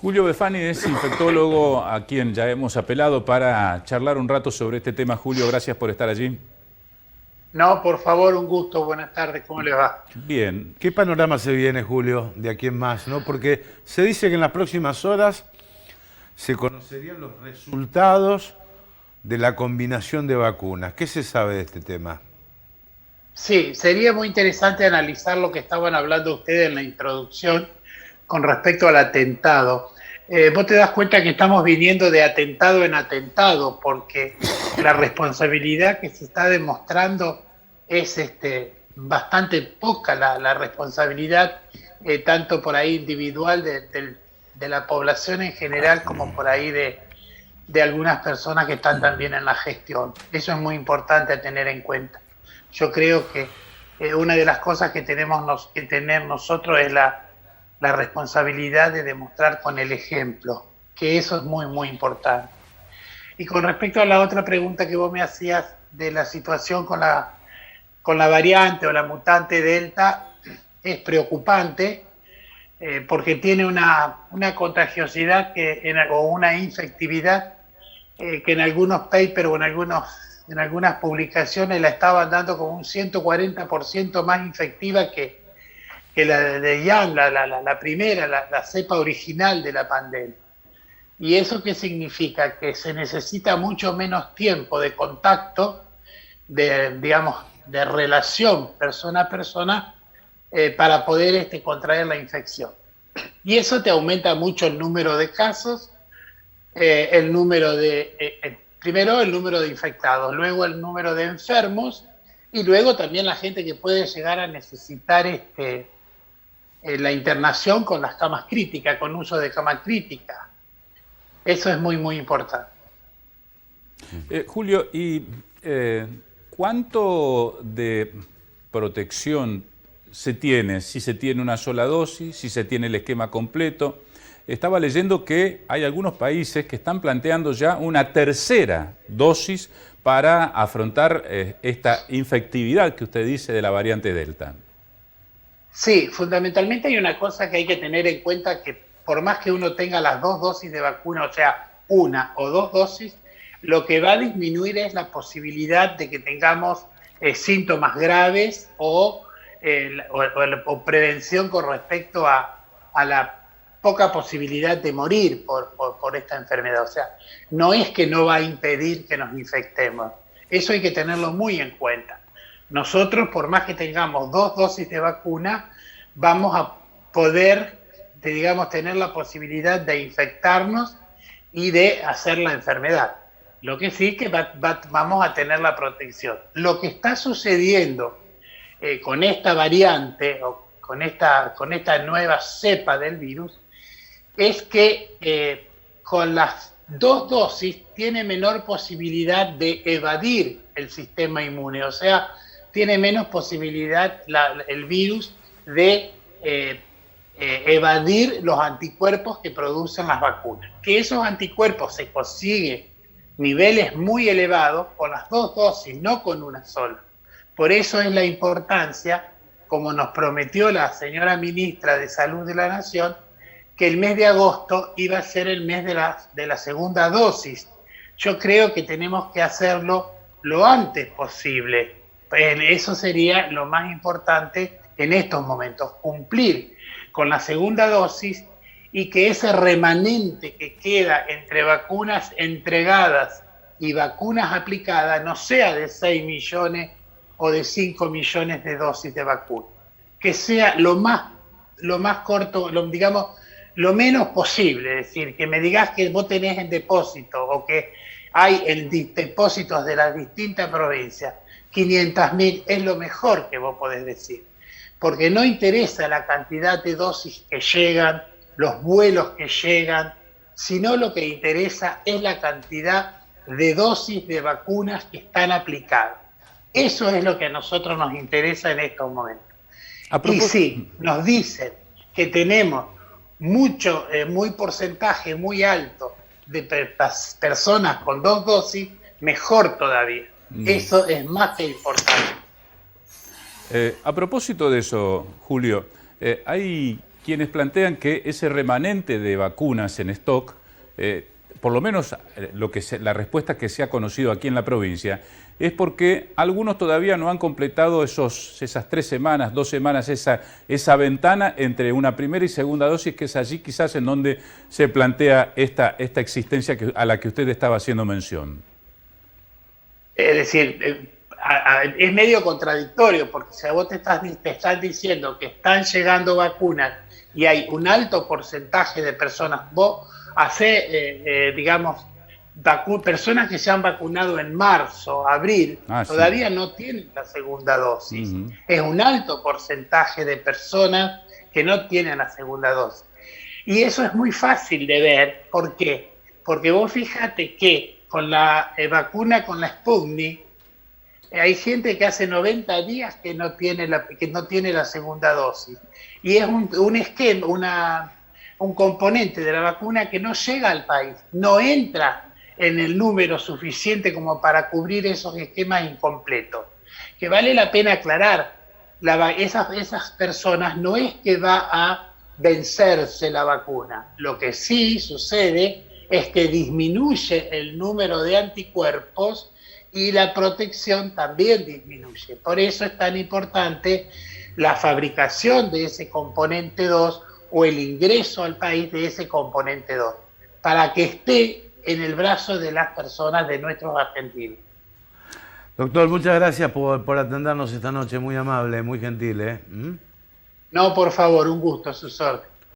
Julio Befani es infectólogo a quien ya hemos apelado para charlar un rato sobre este tema. Julio, gracias por estar allí. No, por favor, un gusto. Buenas tardes, ¿cómo les va? Bien. ¿Qué panorama se viene, Julio, de aquí en más, no? Porque se dice que en las próximas horas se conocerían los resultados de la combinación de vacunas. ¿Qué se sabe de este tema? Sí, sería muy interesante analizar lo que estaban hablando ustedes en la introducción con respecto al atentado. Vos te das cuenta que estamos viniendo de atentado en atentado porque la responsabilidad que se está demostrando es bastante poca, la responsabilidad tanto por ahí individual de la población en general como por ahí de algunas personas que están también en la gestión. Eso es muy importante a tener en cuenta. Yo creo que una de las cosas que tenemos que tener nosotros es la responsabilidad de demostrar con el ejemplo, que eso es muy, muy importante. Y con respecto a la otra pregunta que vos me hacías de la situación con la variante o la mutante Delta, es preocupante porque tiene una contagiosidad o una infectividad que en algunos papers o en algunas publicaciones la estaban dando como un 140% más infectiva que la de Yang, la primera, la cepa original de la pandemia. ¿Y eso qué significa? Que se necesita mucho menos tiempo de contacto, de relación persona a persona, para poder contraer la infección. Y eso te aumenta mucho el número de casos, primero el número de infectados, luego el número de enfermos y luego también la gente que puede llegar a necesitar la internación con las camas críticas, con uso de cama crítica. Eso es muy, muy importante. Julio, ¿y cuánto de protección se tiene? Si se tiene una sola dosis, si se tiene el esquema completo. Estaba leyendo que hay algunos países que están planteando ya una tercera dosis para afrontar esta infectividad que usted dice de la variante Delta. Sí, fundamentalmente hay una cosa que hay que tener en cuenta, que por más que uno tenga las dos dosis de vacuna, o sea, una o dos dosis, lo que va a disminuir es la posibilidad de que tengamos síntomas graves o prevención con respecto a la poca posibilidad de morir por esta enfermedad. O sea, no es que no va a impedir que nos infectemos. Eso hay que tenerlo muy en cuenta. Nosotros, por más que tengamos dos dosis de vacuna, vamos a poder, tener la posibilidad de infectarnos y de hacer la enfermedad. Lo que sí que vamos a tener la protección. Lo que está sucediendo con esta variante o con esta nueva cepa del virus es que con las dos dosis tiene menor posibilidad de evadir el sistema inmune, o sea, tiene menos posibilidad el virus de evadir los anticuerpos que producen las vacunas. Que esos anticuerpos se consiguen niveles muy elevados con las dos dosis, no con una sola. Por eso es la importancia, como nos prometió la señora ministra de Salud de la Nación, que el mes de agosto iba a ser el mes de la segunda dosis. Yo creo que tenemos que hacerlo lo antes posible. Eso sería lo más importante en estos momentos, cumplir con la segunda dosis y que ese remanente que queda entre vacunas entregadas y vacunas aplicadas no sea de 6 millones o de 5 millones de dosis de vacuna. Que sea lo más corto, lo menos posible. Es decir, que me digas que vos tenés en depósito o que hay en depósitos de las distintas provincias 500.000 es lo mejor que vos podés decir, porque no interesa la cantidad de dosis que llegan, los vuelos que llegan, sino lo que interesa es la cantidad de dosis de vacunas que están aplicadas. Eso es lo que a nosotros nos interesa en estos momentos. Y sí, nos dicen que tenemos muy porcentaje muy alto de personas con dos dosis, mejor todavía. Eso es más que importante. A propósito de eso, Julio, hay quienes plantean que ese remanente de vacunas en stock, por lo menos la respuesta que se ha conocido aquí en la provincia, es porque algunos todavía no han completado esas 3 semanas, 2 semanas, esa ventana entre una primera y segunda dosis, que es allí quizás en donde se plantea esta existencia a la que usted estaba haciendo mención. Es decir, es medio contradictorio, porque si a vos te están diciendo que están llegando vacunas y hay un alto porcentaje de personas, vos hacés, digamos, personas que se han vacunado en marzo, abril, todavía no tienen la segunda dosis. Es un alto porcentaje de personas que no tienen la segunda dosis. Y eso es muy fácil de ver. ¿Por qué? Porque vos fíjate que con la vacuna, con la Sputnik, hay gente que hace 90 días que no tiene la segunda dosis. Y es un esquema, un componente de la vacuna que no llega al país, no entra en el número suficiente como para cubrir esos esquemas incompletos. Que vale la pena aclarar, esas personas no es que va a vencerse la vacuna. Lo que sí sucede es que disminuye el número de anticuerpos y la protección también disminuye. Por eso es tan importante la fabricación de ese componente 2 o el ingreso al país de ese componente 2, para que esté en el brazo de las personas, de nuestros argentinos. Doctor, muchas gracias por atendernos esta noche, muy amable, muy gentil. No, por favor, un gusto, a sus órdenes.